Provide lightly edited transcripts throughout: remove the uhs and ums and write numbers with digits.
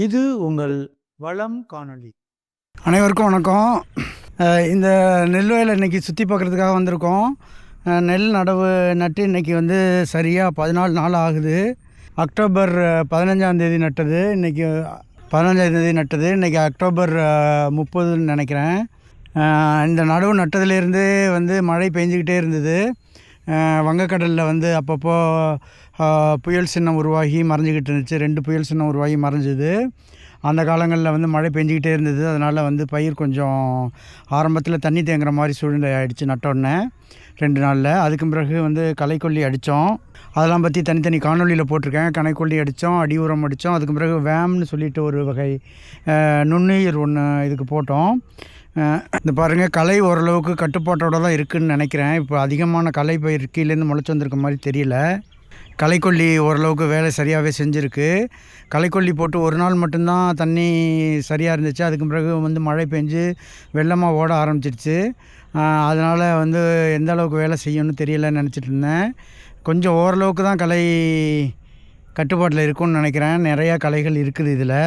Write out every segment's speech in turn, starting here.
இது உங்கள் வளம் காணொளி. அனைவருக்கும் வணக்கம். இந்த நெல் வயலை இன்றைக்கி சுற்றி பார்க்குறதுக்காக வந்திருக்கோம். நெல் நடவு நட்டு இன்றைக்கி வந்து சரியாக 14 நாள் ஆகுது. அக்டோபர் 15ஆம் நட்டது. இன்றைக்கி 15ஆம் நட்டது. இன்றைக்கி அக்டோபர் 30ன்னு நினைக்கிறேன். இந்த நடவு நட்டதுலேருந்து வந்து மழை பெஞ்சிக்கிட்டே இருந்தது. வங்கக்கடலில் வந்து அப்பப்போ புயல் சின்னம் உருவாகி மறைஞ்சிக்கிட்டு இருந்துச்சு. 2 புயல் சின்னம் உருவாகி மறைஞ்சிது. அந்த காலங்களில் வந்து மழை பெஞ்சிக்கிட்டே இருந்தது. அதனால் வந்து பயிர் கொஞ்சம் ஆரம்பத்தில் தண்ணி தேங்குற மாதிரி சூழ்நிலை ஆகிடுச்சு நட்டோடனே 2 நாளில். அதுக்கு பிறகு வந்து களைக்கொல்லி அடித்தோம். அதெல்லாம் பற்றி தனித்தனி காணொலியில் போட்டிருக்கேன். களைக்கொல்லி அடித்தோம், அடி உரம் அடித்தோம். அதுக்கு பிறகு வேம்னு சொல்லிட்டு ஒரு வகை நுண்ணுயிர் ஒன்று இதுக்கு போட்டோம். இந்த பாருங்கள், களை ஓரளவுக்கு கட்டுப்பாட்டோடு தான் இருக்குதுன்னு நினைக்கிறேன். இப்போ அதிகமான களை பயிர் கீழேருந்து முளைச்சி வந்திருக்க மாதிரி தெரியல. களைக்கொல்லி ஓரளவுக்கு வேலை சரியாகவே செஞ்சுருக்கு. களைக்கொல்லி போட்டு ஒரு நாள் மட்டும்தான் தண்ணி சரியாக இருந்துச்சு. அதுக்கு பிறகு வந்து மழை பெஞ்சு வெள்ளமாக ஓட ஆரம்பிச்சிடுச்சு. அதனால் வந்து எந்த அளவுக்கு வேலை செய்யணும்னு தெரியலன்னு நினச்சிட்டு இருந்தேன். கொஞ்சம் ஓரளவுக்கு தான் களை கட்டுப்பாட்டில் இருக்கும்னு நினைக்கிறேன். நிறையா களைகள் இருக்குது இதில்.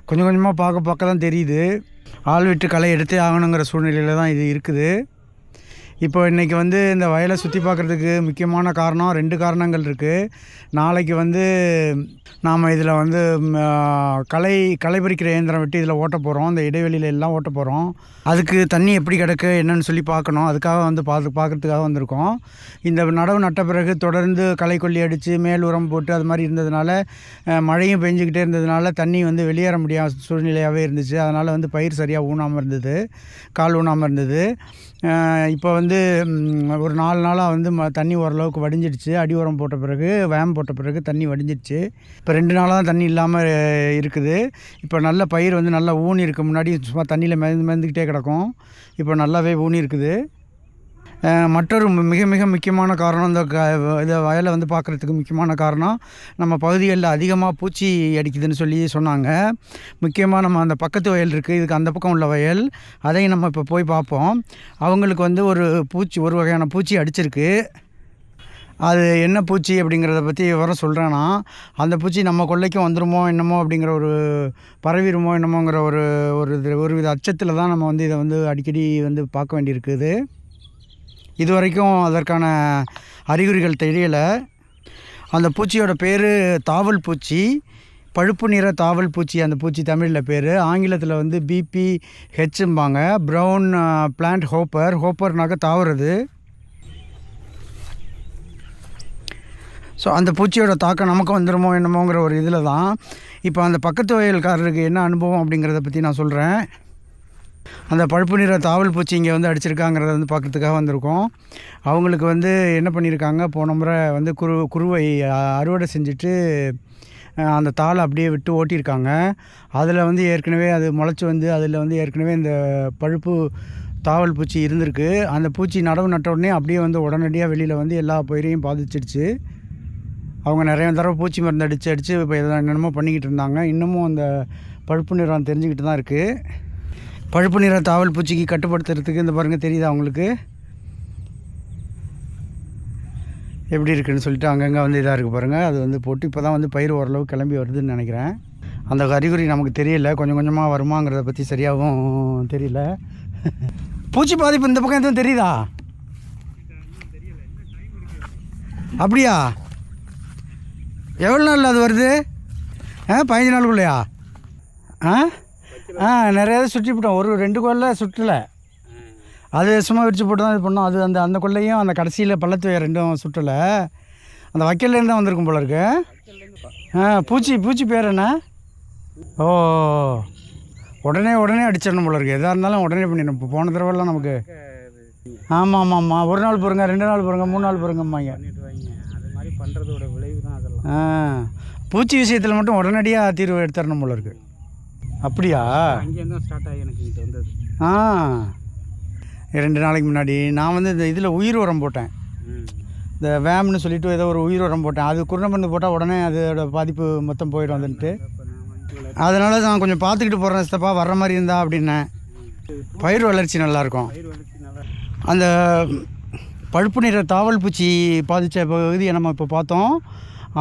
கொஞ்சம் கொஞ்சமாக பார்க்க தான் தெரியுது. ஆள் விட்டு களை எடுத்தே ஆகணுங்கிற சூழ்நிலையில் தான் இது இருக்குது. இப்போ இன்றைக்கி வந்து இந்த வயலை சுற்றி பார்க்குறதுக்கு முக்கியமான காரணம் 2 காரணங்கள் இருக்குது. நாளைக்கு வந்து நாம் இதில் வந்து களை பறிக்கிற இயந்திரம் விட்டு இதில் ஓட்ட போகிறோம். இந்த இடைவெளியில் எல்லாம் ஓட்ட போகிறோம். அதுக்கு தண்ணி எப்படி கிடக்கு என்னன்னு சொல்லி பார்க்கணும். அதுக்காக வந்து பார்க்குறதுக்காக வந்திருக்கோம். இந்த நடவு நட்ட பிறகு தொடர்ந்து களைக்கொல்லி அடித்து மேல் உரம் போட்டு அது மாதிரி இருந்ததுனால மழையும் பெஞ்சிக்கிட்டே இருந்ததுனால தண்ணி வந்து வெளியேற முடியாத சூழ்நிலையாகவே இருந்துச்சு. அதனால் வந்து பயிர் சரியாக ஊனாமல் இருந்தது, கால் ஊனாமல் இருந்தது. இப்போ வந்து ஒரு 4 நாளாக வந்து தண்ணி ஓரளவுக்கு வடிஞ்சிடுச்சு. அடி உரம் போட்ட பிறகு வேம் போட்ட பிறகு தண்ணி வடிஞ்சிடுச்சு. இப்போ 2 நாளாக தான் தண்ணி இல்லாமல் இருக்குது. இப்போ நல்ல பயிர் வந்து நல்லா ஊனி இருக்குது. முன்னாடி சும்மா தண்ணியில் மிதந்துக்கிட்டே கிடக்கும். இப்போ நல்லாவே ஊனி இருக்குது. மற்றொரு மிக மிக முக்கியமான காரணம், இந்த வயலை வந்து பார்க்குறதுக்கு முக்கியமான காரணம், நம்ம பகுதிகளில் அதிகமாக பூச்சி அடிக்குதுன்னு சொல்லி சொன்னாங்க. முக்கியமாக நம்ம அந்த பக்கத்து வயல் இருக்குது, இதுக்கு அந்த பக்கம் உள்ள வயல், அதையும் நம்ம இப்போ போய் பார்ப்போம். அவங்களுக்கு வந்து ஒரு வகையான பூச்சி அடிச்சிருக்கு. அது என்ன பூச்சி அப்படிங்கிறத பற்றி விவரம் சொல்கிறேன்னா, அந்த பூச்சி நம்ம கொல்லைக்கும் வந்துடுமோ என்னமோ அப்படிங்கிற பரவிடுமோ என்னமோங்கிற ஒரு வித அச்சத்தில் தான் நம்ம வந்து இதை வந்து அடிக்கடி வந்து பார்க்க வேண்டியிருக்குது. இது வரைக்கும் அதற்கான அறிகுறிகள் தெரியலை. அந்த பூச்சியோட பேர் தாவல் பூச்சி, பழுப்பு நிற தாவல் பூச்சி. அந்த பூச்சி தமிழில் பேர், ஆங்கிலத்தில் வந்து BPHம்பாங்க. ப்ரௌன் பிளான்ட் ஹோப்பர்னாக்க தாவறது. ஸோ அந்த பூச்சியோட தாக்கம் நமக்கு வந்துடுமோ என்னமோங்கிற ஒரு இதில் தான் இப்போ அந்த பக்கத்து வயல்காரருக்கு என்ன அனுபவம் அப்படிங்கிறத பற்றி நான் சொல்கிறேன். அந்த பழுப்பு நிற தாவல் பூச்சி இங்கே வந்து அடிச்சிருக்காங்கிறத வந்து பார்க்குறதுக்காக வந்திருக்கோம். அவங்களுக்கு வந்து என்ன பண்ணியிருக்காங்க, போன முறை வந்து குருவை அறுவடை செஞ்சுட்டு அந்த தாளை அப்படியே விட்டு ஓட்டியிருக்காங்க. அதில் வந்து ஏற்கனவே அது முளைச்சி வந்து அதில் வந்து ஏற்கனவே இந்த பழுப்பு தாவல் பூச்சி இருந்திருக்கு. அந்த பூச்சி நடவு நட்ட உடனே அப்படியே வந்து உடனடியாக வெளியில் வந்து எல்லா பயிரையும் பாதிச்சிடுச்சு. அவங்க நிறைய தடவை பூச்சி மருந்து அடித்து இப்போ என்னென்னமோ பண்ணிக்கிட்டு இருந்தாங்க. இன்னமும் அந்த பழுப்பு நிறம் தெரிஞ்சுக்கிட்டு தான் இருக்குது. பழுப்பு நிற தாவல் பூச்சிக்கு கட்டுப்படுத்துறதுக்கு இந்த பாருங்கள், தெரியுதா அவங்களுக்கு எப்படி இருக்குதுன்னு சொல்லிட்டு அங்கங்கே வந்து இதாக இருக்குது பாருங்கள். அது வந்து போட்டு இப்போ தான் வந்து பயிர் ஓரளவு கிளம்பி வருதுன்னு நினைக்கிறேன். அந்த அறிகுறி நமக்கு தெரியல, கொஞ்சம் கொஞ்சமாக வருமாங்கிறத பற்றி சரியாகவும் தெரியல. பூச்சி பாதிப்பு இந்த பக்கம் எதுவும் தெரியுதா? அப்படியா? எவ்வளோ நாளில் அது வருது? 15 நாளுக்குள்ளையா? நிறையா சுற்றி போட்டோம். 2 கொல்லை சுற்றலை, அது சும்மா விரிச்சு போட்டு தான் இது பண்ணோம். அது அந்த கொல்லையும் அந்த கடைசியில் பள்ளத்து 2ம் சுற்றலை. அந்த வைக்கல்லேருந்து தான் வந்திருக்கும் போல இருக்கு. பூச்சி பேர் என்ன? ஓ, உடனே அடிச்சிடணும் போல இருக்குது. எதாக இருந்தாலும் உடனே பண்ணிடணும். இப்போ போன தடவைலாம் நமக்கு ஆமாம், ஒரு நாள் பாருங்க, 2 நாள் பாருங்க, 3 நாள் பாருங்கம்மாங்க. அது மாதிரி பண்ணுறதோட விளைவு தான் அதெல்லாம். பூச்சி விஷயத்தில் மட்டும் உடனடியாக தீர்வு எடுத்துடணும் போல இருக்குது. அப்படியா? அங்கேருந்து தான் ஸ்டார்ட் ஆகி எனக்கு இங்கே வந்தது. 2 நாளைக்கு முன்னாடி நான் வந்து இந்த இதில் உயிர் உரம் போட்டேன். இந்த வேம்னு சொல்லிவிட்டு ஏதோ ஒரு உயிர் உரம் போட்டேன். அது குருணை மருந்து போட்டால் உடனே அதோட பாதிப்பு மொத்தம் போயிடும் வந்துட்டு. அதனால நான் கொஞ்சம் பார்த்துக்கிட்டு போகிறேன் சித்தப்பா, வர்ற மாதிரி இருந்தா அப்படின்னேன். பயிர் வளர்ச்சி நல்லாயிருக்கும். அந்த பழுப்பு நிற தாவல் பூச்சி பாதித்த பகுதியை நம்ம இப்போ பார்த்தோம்.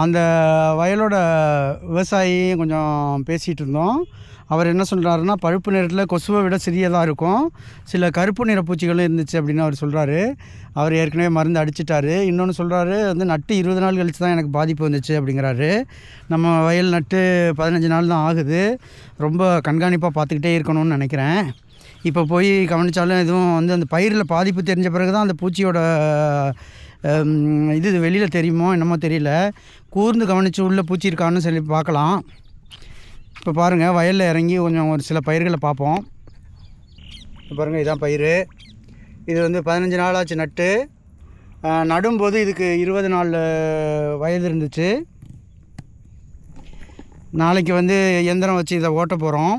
அந்த வயலோட விவசாயியும் கொஞ்சம் பேசிகிட்டு இருந்தோம். அவர் என்ன சொல்கிறாருன்னா, பழுப்பு நிறத்தில் கொசுவை விட சிறியதாக இருக்கும், சில கருப்பு நிற பூச்சிகளும் இருந்துச்சு அப்படின்னு அவர் சொல்கிறாரு. அவர் ஏற்கனவே மருந்து அடிச்சிட்டாரு. இன்னொன்று சொல்கிறாரு, வந்து நட்டு 20 நாள் கழித்து தான் எனக்கு பாதிப்பு வந்துச்சு அப்படிங்கிறாரு. நம்ம வயல் நட்டு 15 நாள் தான் ஆகுது. ரொம்ப கண்காணிப்பாக பார்த்துக்கிட்டே இருக்கணும்னு நினைக்கிறேன். இப்போ போய் கவனித்தாலும் எதுவும் வந்து அந்த பயிரில் பாதிப்பு தெரிஞ்ச பிறகு தான் அந்த பூச்சியோட இது வெளியில் தெரியுமோ என்னமோ தெரியல. கூர்ந்து கவனித்து உள்ளே பூச்சி இருக்கான்னு சொல்லி பார்க்கலாம். இப்போ பாருங்கள், வயலில் இறங்கி கொஞ்சம் ஒரு சில பயிர்களை பார்ப்போம். இப்போ பாருங்கள், இதான் பயிர். இது வந்து 15 நாள் ஆச்சு நட்டு. நடும்போது இதுக்கு 20 நாள் வயது இருந்துச்சு. நாளைக்கு வந்து எந்திரம் வச்சு இதை ஓட்ட போகிறோம்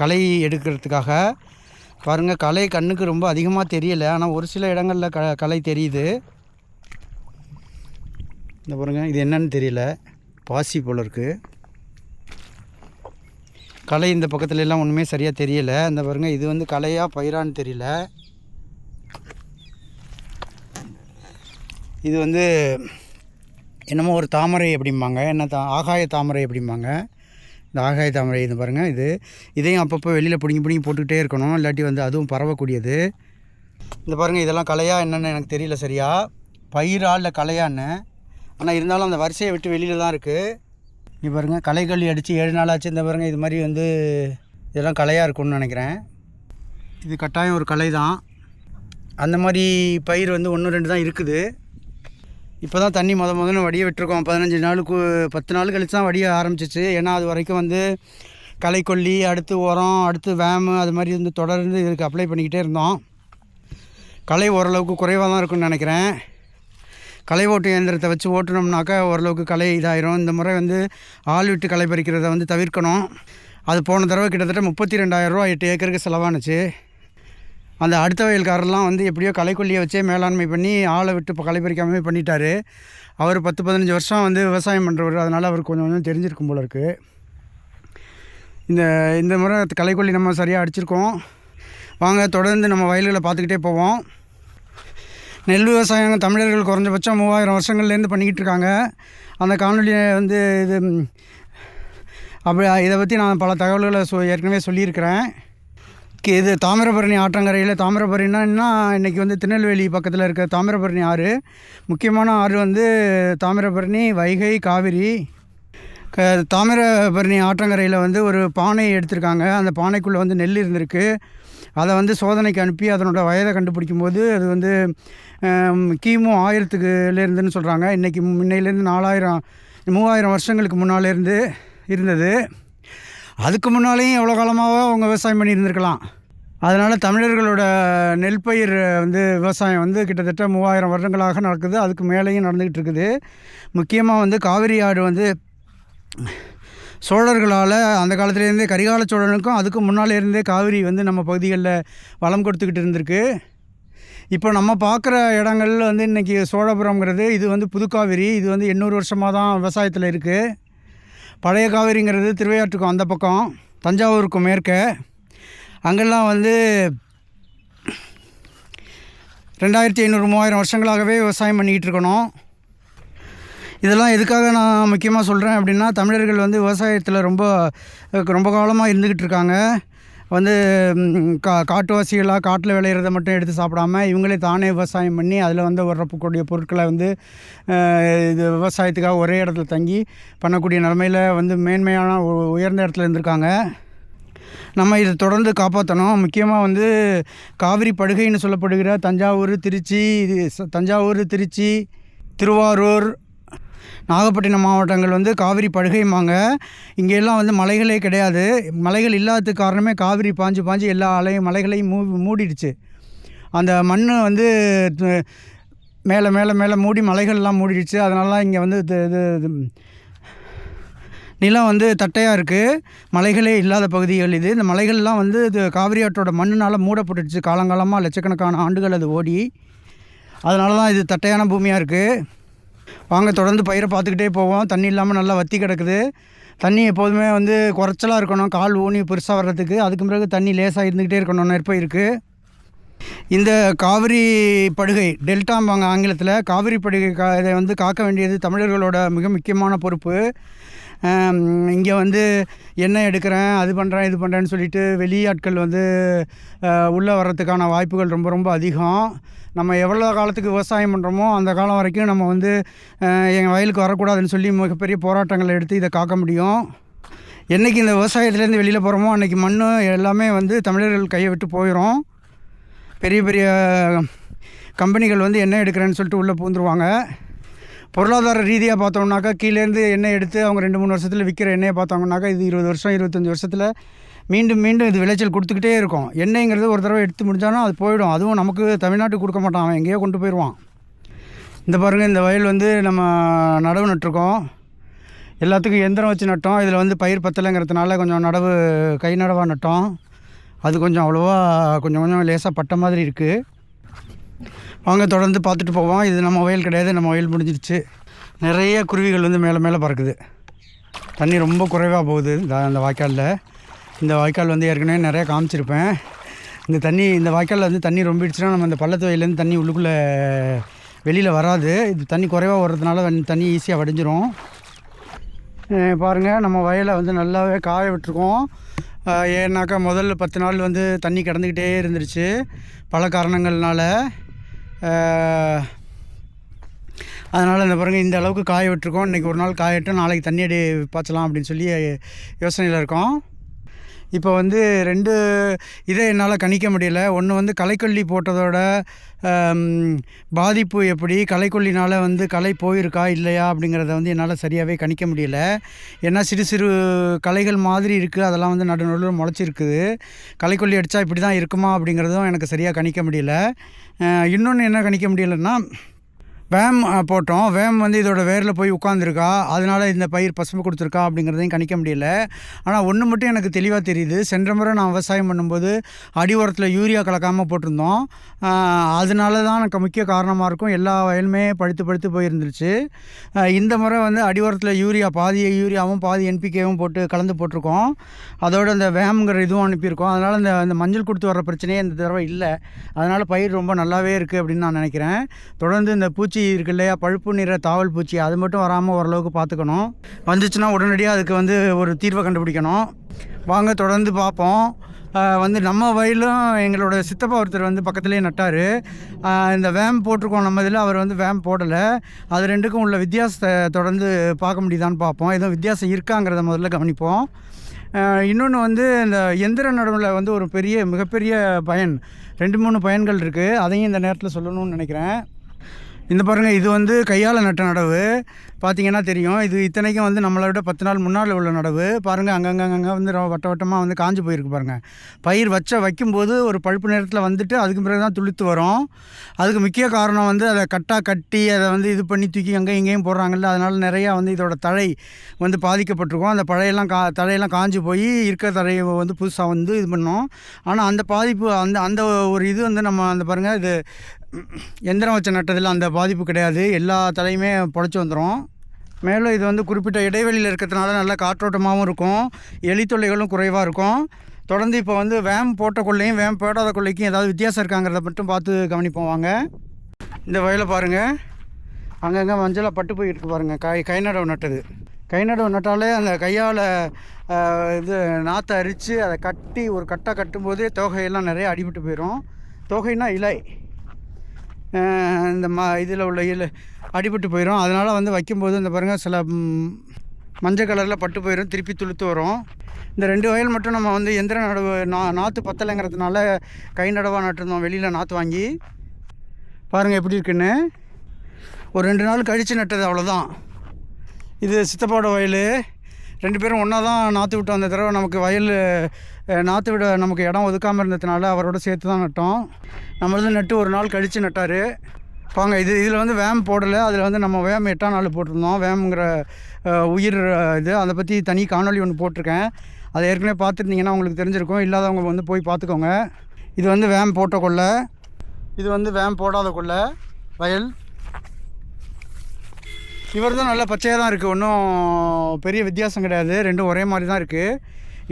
களை எடுக்கிறதுக்காக. பாருங்கள், களை கண்ணுக்கு ரொம்ப அதிகமாக தெரியலை, ஆனால் ஒரு சில இடங்களில் களை தெரியுது. இந்த பாருங்கள், இது என்னன்னு தெரியல, பாசி போல் இருக்குது. களை இந்த பக்கத்துல எல்லாம் ஒன்றுமே சரியாக தெரியல. இந்த பாருங்கள், இது வந்து களையாக பயிரான்னு தெரியல. இது வந்து என்னமோ ஒரு தாமரை அப்படிம்பாங்க, என்ன ஆகாய தாமரை அப்படிம்பாங்க. இந்த ஆகாய தாமரை இது பாருங்கள், இதையும் அப்பப்போ வெளியில் பிடிங்கி போட்டுக்கிட்டே இருக்கணும், இல்லாட்டி வந்து அதுவும் பரவக்கூடியது. இந்த பாருங்கள், இதெல்லாம் களையா என்னென்னு எனக்கு தெரியல சரியா, பயிரா இல்லை களையான்னு. ஆனால் இருந்தாலும் அந்த வரிசையை விட்டு வெளியில் தான் இருக்குது. இங்கே பாருங்கள், களைக்கொல்லி அடித்து 7 நாள் ஆச்சு. இந்த பாருங்கள், இது மாதிரி வந்து இதெல்லாம் களையாக இருக்கும்னு நினைக்கிறேன். இது கட்டாயம் ஒரு களை தான். அந்த மாதிரி பயிர் வந்து 1-2 தான் இருக்குது. இப்போ தான் தண்ணி முதல்ல வடிய விட்டுருக்கோம். 15 நாளுக்கு 10 நாள் கழிச்சு தான் வடிய ஆரம்பிச்சிச்சு. ஏன்னா அது வரைக்கும் வந்து களைக்கொல்லி, அடுத்து உரம், அடுத்து வேமு, அது மாதிரி வந்து தொடர்ந்து இதுக்கு அப்ளை பண்ணிக்கிட்டே இருந்தோம். களை ஓரளவுக்கு குறைவாக தான் இருக்குன்னு நினைக்கிறேன். களை ஓட்டு இயந்திரத்தை வச்சு ஓட்டுனோம்னாக்கா ஓரளவுக்கு களை இதாயிரும். இந்த முறை வந்து ஆள் விட்டு களை பறிக்கிறத வந்து தவிர்க்கணும். அது போன தடவை கிட்டத்தட்ட 32,000 ரூபா 8 ஏக்கருக்கு செலவானுச்சு. அந்த அடுத்த வயல்காரெல்லாம் வந்து எப்படியோ களைக்கொல்லியை வச்சே மேலாண்மை பண்ணி ஆளை விட்டு இப்போ களை பறிக்காமே பண்ணிட்டார். அவர் 10-15 வருஷம் வந்து விவசாயம் பண்ணுறவர், அதனால் அவருக்கு கொஞ்சம் கொஞ்சம் தெரிஞ்சிருக்கும் போல இருக்குது. இந்த முறை களைக்கொல்லி நம்ம சரியாக அடிச்சிருக்கோம். வாங்க தொடர்ந்து நம்ம வயல்களை பார்த்துக்கிட்டே போவோம். நெல் விவசாயம் தமிழர்கள் குறைஞ்சபட்சம் 3000 வருஷங்கள்லேருந்து பண்ணிக்கிட்டு இருக்காங்க. அந்த காணொலியை வந்து இதை பற்றி நான் பல தகவல்களை ஏற்கனவே சொல்லியிருக்கிறேன். இது தாமிரபரணி ஆற்றங்கரையில், தாமிரபரணினா இன்றைக்கி வந்து திருநெல்வேலி பக்கத்தில் இருக்க தாமிரபரணி ஆறு. முக்கியமான ஆறு வந்து தாமிரபரணி, வைகை, காவிரி. தாமிரபரணி ஆற்றங்கரையில் வந்து ஒரு பானை எடுத்திருக்காங்க. அந்த பானைக்குள்ளே வந்து நெல் இருந்திருக்கு. அதை வந்து சோதனைக்கு அனுப்பி அதனோட வயதை கண்டுபிடிக்கும் போது அது வந்து கிமு 1000லேருந்துன்னு சொல்கிறாங்க. இன்றைக்கி முன்னையிலேருந்து 3000 வருஷங்களுக்கு முன்னாலேருந்து இருந்தது. அதுக்கு முன்னாலேயும் எவ்வளோ காலமாக அவங்க விவசாயம் பண்ணி இருந்திருக்கலாம். அதனால் தமிழர்களோட நெல் பயிர் வந்து விவசாயம் வந்து கிட்டத்தட்ட 3000 வருடங்களாக நடக்குது. அதுக்கு மேலேயும் நடந்துக்கிட்டு இருக்குது. முக்கியமாக வந்து காவிரி ஆறு வந்து சோழர்களால் அந்த காலத்துலேருந்தே, கரிகால சோழனுக்கும் அதுக்கு முன்னாலேருந்தே காவிரி வந்து நம்ம பகுதிகளில் வளம் கொடுத்துக்கிட்டு இருந்திருக்கு. இப்போ நம்ம பார்க்குற இடங்கள் வந்து இன்றைக்கி சோழபுரம்ங்கிறது, இது வந்து புதுக்காவிரி. இது வந்து 800 வருஷமாக தான் விவசாயத்தில் இருக்குது. பழைய காவிரிங்கிறது திருவையாற்றுக்கும் அந்த பக்கம், தஞ்சாவூருக்கும் மேற்கே. அங்கெல்லாம் வந்து 2500-3000 வருஷங்களாகவே விவசாயம் பண்ணிக்கிட்டு இருக்கணும். இதெல்லாம் எதுக்காக நான் முக்கியமாக சொல்கிறேன் அப்படின்னா, தமிழர்கள் வந்து விவசாயத்தில் ரொம்ப காலமாக இருந்துக்கிட்டு இருக்காங்க. வந்து காட்டுவாசிகளாக காட்டில் விளையிறத மட்டும் எடுத்து சாப்பிடாம இவங்களே தானே விவசாயம் பண்ணி அதில் வந்து வரக்கூடிய பொருட்களை வந்து இது விவசாயத்துக்காக ஒரே இடத்துல தங்கி பண்ணக்கூடிய நிலமையில் வந்து மேன்மையான உயர்ந்த இடத்துல இருந்திருக்காங்க. நம்ம இதை தொடர்ந்து காப்பாற்றணும். முக்கியமாக வந்து காவிரி படுகைன்னு சொல்லப்படுகிற தஞ்சாவூர், திருச்சி, திருவாரூர், நாகப்பட்டினம் மாவட்டங்கள் வந்து காவிரி படுகைம்பாங்க. இங்கெல்லாம் வந்து மலைகளே கிடையாது. மலைகள் இல்லாததுக்கு காரணமே காவிரி பாஞ்சு எல்லா மலைகளையும் மூடிடுச்சு. அந்த மண் வந்து மேலே மூடி மலைகள்லாம் மூடிடுச்சு. அதனால இங்கே வந்து நிலம் வந்து தட்டையாக இருக்குது. மலைகளே இல்லாத பகுதிகள் இது. இந்த மலைகள்லாம் வந்து காவிரி ஆற்றோட மண்ணினால் மூடப்பட்டுடுச்சு. காலங்காலமாக லட்சக்கணக்கான ஆண்டுகள் அது ஓடி. அதனால தான் இது தட்டையான பூமியாக இருக்குது. வாங்க தொடர்ந்து பயிரை பார்த்துக்கிட்டே போவோம். தண்ணி இல்லாமல் நல்லா வற்றி கிடக்குது. தண்ணி எப்போதுமே வந்து குறைச்சலாக இருக்கணும், கால் ஊனி பெருசாக வர்றதுக்கு. அதுக்கு பிறகு தண்ணி லேசாக இருந்துக்கிட்டே இருக்கணும் நெற்பயிருக்கு. இந்த காவிரி படுகை டெல்டாம்பாங்க ஆங்கிலத்தில். காவிரி படுகை இதை வந்து காக்க வேண்டியது தமிழர்களோட மிக முக்கியமான பொறுப்பு. இங்கே வந்து எண்ணெய் எடுக்கிறேன், அது பண்ணுறேன், இது பண்ணுறேன்னு சொல்லிட்டு வெளியாட்கள் வந்து உள்ளே வர்றதுக்கான வாய்ப்புகள் ரொம்ப ரொம்ப அதிகம். நம்ம எவ்வளோ காலத்துக்கு விவசாயம் பண்ணுறோமோ அந்த காலம் வரைக்கும் நம்ம வந்து எங்கள் வயலுக்கு வரக்கூடாதுன்னு சொல்லி மிகப்பெரிய போராட்டங்களை எடுத்து இதை காக்க முடியும். என்றைக்கு இந்த விவசாயத்துலேருந்து வெளியில் போகிறோமோ அன்றைக்கி மண் எல்லாமே வந்து தமிழர்கள் கையை விட்டு போயிடும். பெரிய பெரிய கம்பெனிகள் வந்து எண்ணெய் எடுக்கிறேன்னு சொல்லிட்டு உள்ளே பூந்துருவாங்க. பொருளாதார ரீதியாக பார்த்தோம்னாக்கா கீழேருந்து எண்ணெய் எடுத்து அவங்க 2-3 வருஷத்தில் விற்கிற எண்ணெயை பார்த்தாங்கன்னாக்கா இது 20 வருஷம் 25 வருஷத்தில் மீண்டும் மீண்டும் இது விளைச்சல் கொடுத்துக்கிட்டே இருக்கும். எண்ணெய்ங்கிறது ஒரு தடவை எடுத்து முடிஞ்சாலும் அது போயிடும். அதுவும் நமக்கு தமிழ்நாட்டுக்கு கொடுக்க மாட்டான், அவன் எங்கேயோ கொண்டு போயிடுவான். இந்த பாருங்கள், இந்த வயல் வந்து நம்ம நடவு நட்டுருக்கோம். எல்லாத்துக்கும் எந்திரம் வச்சு நட்டோம். இதில் வந்து பயிர் பத்தலைங்கிறதுனால கொஞ்சம் நடவு கை நடவாக நட்டோம். அது கொஞ்சம் அவ்வளோவா கொஞ்சம் லேசாக பட்ட மாதிரி இருக்குது. வாங்க தொடர்ந்து பார்த்துட்டு போவோம். இது நம்ம வயல் கிடையாது, நம்ம வயல் முடிஞ்சிடுச்சு. நிறைய குருவிகள் வந்து மேலே மேலே பறக்குது. தண்ணி ரொம்ப குறைவாக போகுது அந்த வாய்க்காலில். இந்த வாய்க்கால் வந்து ஏற்கனவே நிறையா காமிச்சிருப்பேன். இந்த வாய்க்காலில் வந்து தண்ணி ரொம்பிடுச்சுன்னா நம்ம இந்த பள்ளத்து வயலேருந்து தண்ணி உள்ளுக்குள்ளே வெளியில் வராது. இது தண்ணி குறைவாக வர்றதுனால தண்ணி ஈஸியாக வடிஞ்சிரும். பாருங்கள், நம்ம வயலை வந்து நல்லாவே காய விட்டுருக்கோம். ஏன்னாக்கா முதல்ல 10 நாள் வந்து தண்ணி கிடந்துக்கிட்டே இருந்துருச்சு பல காரணங்கள்னால. அதனால் இந்த பாருங்கள், இந்த அளவுக்கு காய விட்டுருக்கோம். இன்றைக்கி ஒரு நாள் காயட்டும், நாளைக்கு தண்ணி அடி பாய்ச்சலாம் அப்படின்னு சொல்லி யோசனையில் இருக்கோம். இப்போ வந்து 2 இதை என்னால் கணிக்க முடியல. ஒன்று வந்து களைக்கொல்லி போட்டதோட பாதிப்பு எப்படி, களைக்கொல்லினால் வந்து களை போயிருக்கா இல்லையா அப்படிங்கிறத வந்து என்னால் சரியாகவே கணிக்க முடியல. ஏன்னா சிறு சிறு களைகள் மாதிரி இருக்குது, அதெல்லாம் வந்து நடுநடுவில் முளைச்சிருக்குது. களைக்கொல்லி அடித்தா இப்படி தான் இருக்குமா அப்படிங்கிறதும் எனக்கு சரியாக கணிக்க முடியல. இன்னொன்று என்ன கணிக்க முடியலைன்னா, வேம் போட்டோம். வேம் வந்து இதோட வேரில் போய் உட்காந்துருக்கா, அதனால் இந்த பயிர் பசுமை கொடுத்துருக்கா அப்படிங்கிறதையும் கணிக்க முடியல. ஆனால் ஒன்று மட்டும் எனக்கு தெளிவாக தெரியுது. சென்ற முறை நான் விவசாயம் பண்ணும்போது அடி உரத்தில் யூரியா கலக்காமல் போட்டிருந்தோம். அதனால தான் எனக்கு முக்கிய காரணமாக இருக்கும். எல்லா வயலுமே பழுத்து போயிருந்துருச்சு. இந்த முறை வந்து அடி உரத்தில் பாதி யூரியாவும் பாதி என்பிகேவும் போட்டு கலந்து போட்டிருக்கோம். அதோடு அந்த வேம்ங்கிற இதுவும் அனுப்பியிருக்கோம். அதனால் இந்த மஞ்சள் கொடுத்து வர்ற பிரச்சனையே இந்த தடவை இல்லை. அதனால் பயிர் ரொம்ப நல்லாவே இருக்குது அப்படின்னு நான் நினைக்கிறேன். தொடர்ந்து இந்த பூச்சி இருக்கு இல்லையா, பழுப்பு நிற தாவல் பூச்சி, அது மட்டும் வராமல் ஓரளவுக்கு பார்த்துக்கணும். வந்துச்சுன்னா உடனடியாக அதுக்கு வந்து ஒரு தீர்வை கண்டுபிடிக்கணும். வாங்க தொடர்ந்து பார்ப்போம். வந்து நம்ம வயலும் எங்களோட சித்தப்பா ஒருத்தர் வந்து பக்கத்துலேயே நட்டார். இந்த வேம் போட்டிருக்கோம் நம்ம இதில், அவர் வந்து வேம் போடலை. அது ரெண்டுக்கும் உள்ள வித்தியாசத்தை தொடர்ந்து பார்க்க முடியுதான்னு பார்ப்போம். எதுவும் வித்தியாசம் இருக்காங்கிறத முதல்ல கவனிப்போம். இன்னொன்று வந்து இந்த எந்திர நடவில் வந்து ஒரு மிகப்பெரிய பயன், 2-3 பயன்கள் இருக்குது. அதையும் இந்த நேரத்தில் சொல்லணும்னு நினைக்கிறேன். இந்த பாருங்கள், இது வந்து கையால் நட்ட நடவு. பார்த்திங்கன்னா தெரியும். இது இத்தனைக்கும் வந்து நம்மளை விட 10 நாள் முன்னால் உள்ள நடவு. பாருங்கள், அங்கங்கே வந்து வட்டமாக வந்து காஞ்சி போயிருக்கு பாருங்கள். பயிர் வைக்கும்போது ஒரு பழுப்பு நேரத்தில் வந்துட்டு அதுக்கு பிறகு தான் துளுத்து வரும். அதுக்கு முக்கிய காரணம் வந்து அதை கட்டி அதை வந்து இது பண்ணி தூக்கி அங்கே இங்கேயும் போடுறாங்கல்ல. அதனால் நிறையா வந்து இதோட தழை வந்து பாதிக்கப்பட்டிருக்கும். அந்த தழையெல்லாம் காஞ்சி போய் இருக்கிற தழையை வந்து புதுசாக வந்து இது பண்ணோம். ஆனால் அந்த பாதிப்பு அந்த ஒரு இது வந்து நம்ம அந்த பாருங்கள், இது எந்திரம் வச்ச நட்டதில் அந்த பாதிப்பு கிடையாது. எல்லா தலையுமே பொழைச்சி வந்துடும். மேலும் இது வந்து குறிப்பிட்ட இடைவெளியில் இருக்கிறதுனால நல்ல காற்றோட்டமாகவும் இருக்கும், எலி தொல்லைகளும் குறைவாக இருக்கும். தொடர்ந்து இப்போ வந்து வேம் போட்ட கொள்ளையும் வேம் போடாத கொள்ளைக்கும் ஏதாவது வித்தியாசம் இருக்காங்கிறத மட்டும் பார்த்து கவனிப்போம் வாங்க. இந்த வயலை பாருங்கள், அங்கங்கே மஞ்சளாக பட்டு போயிருக்கு பாருங்கள். கை நடவு நட்டது. கை நடவு நட்டாலே அந்த கையால் இது நாற்றை அரித்து அதை கட்டி ஒரு கட்டும்போது தொகையெல்லாம் நிறைய அடிபட்டு போயிடும். தொகைன்னா இலை, இந்த இதில் உள்ள அடிபட்டு போயிடும். அதனால் வந்து வைக்கும்போது இந்த பாருங்கள் சில மஞ்சள் கலரில் பட்டு போயிடும், திருப்பி துளுத்து வரும். இந்த 2 வயல் மட்டும் நம்ம வந்து எந்திர நடவு நாற்று பத்தலைங்கிறதுனால கை நடவாக நட்டுருந்தோம், வெளியில் நாற்று வாங்கி. பாருங்கள் எப்படி இருக்குன்னு. ஒரு 2 நாள் கழித்து நட்டது, அவ்வளோதான். இது சித்தப்பாவோட வயல். 2 பேரும் ஒன்றா தான் நாற்று விட்டோம். அந்த தடவை நமக்கு வயல் நாற்று விட நமக்கு இடம் ஒதுக்காமல் இருந்ததுனால அவரோட சேர்த்து தான் நட்டோம். நம்மளது நட்டு ஒரு நாள் கழித்து நட்டார். வாங்க, இதில் வந்து வேம் போடலை. அதில் வந்து நம்ம வேம் 8ஆம் நாள் போட்டிருந்தோம். வேம்ங்கிற உயிர் இது, அதை பற்றி தனி காணொலி ஒன்று போட்டிருக்கேன். அதை ஏற்கனவே பார்த்துருந்தீங்கன்னா உங்களுக்கு தெரிஞ்சிருக்கும். இல்லாதவங்க வந்து போய் பார்த்துக்கோங்க. இது வந்து வேம் போட்ட கொள்ளை, இது வந்து வேம் போடாத கொள்ளை வயல். இவர் தான் நல்லா பச்சையாக தான் இருக்குது, ஒன்றும் பெரிய வித்தியாசம் கிடையாது, ரெண்டும் ஒரே மாதிரி தான் இருக்குது.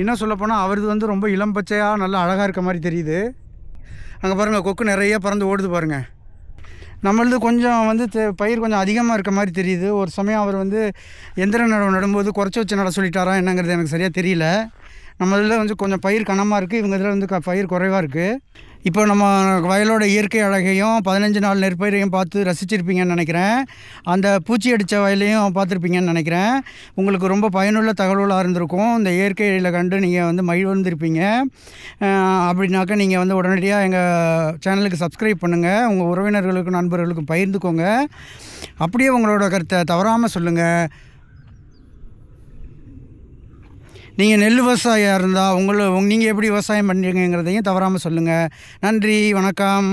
இன்னும் சொல்லப்போனால் அவரது வந்து ரொம்ப இளம் பச்சையாக நல்லா அழகாக இருக்க மாதிரி தெரியுது. அங்கே பாருங்கள் கொக்கு நிறைய பறந்து ஓடுது பாருங்கள். நம்மளது கொஞ்சம் வந்து பயிர் கொஞ்சம் அதிகமாக இருக்க மாதிரி தெரியுது. ஒரு சமயம் அவர் வந்து எந்திர நடவு நடும்போது குறைச்சி வச்சு நட சொல்லிட்டாரா என்னங்கிறது எனக்கு சரியாக தெரியல. நம்ம இதில் வந்து கொஞ்சம் பயிர் கனமாக இருக்குது, இவங்க இதில் வந்து பயிர் குறைவாக இருக்குது. இப்போ நம்ம வயலோட இயற்கை அழகையும் 15 நாள் நெற்பயிரையும் பார்த்து ரசிச்சிருப்பீங்கன்னு நினைக்கிறேன். அந்த பூச்சி அடித்த வயலையும் பார்த்துருப்பீங்கன்னு நினைக்கிறேன். உங்களுக்கு ரொம்ப பயனுள்ள தகவலாக இருந்திருக்கும். இந்த இயற்கையில் கண்டு நீங்கள் வந்து மகிழ்ந்திருப்பீங்க. அப்படின்னாக்கா நீங்கள் வந்து உடனடியாக எங்கள் சேனலுக்கு சப்ஸ்கிரைப் பண்ணுங்கள். உங்கள் உறவினர்களுக்கும் நண்பர்களுக்கும் பகிர்ந்துக்கோங்க. அப்படியே உங்களோட கருத்தை தவறாமல் சொல்லுங்கள். நீங்கள் நெல் விவசாயியாக இருந்தால் நீங்கள் எப்படி விவசாயம் பண்ணுறீங்கிறதையும் தவறாமல் சொல்லுங்கள். நன்றி, வணக்கம்.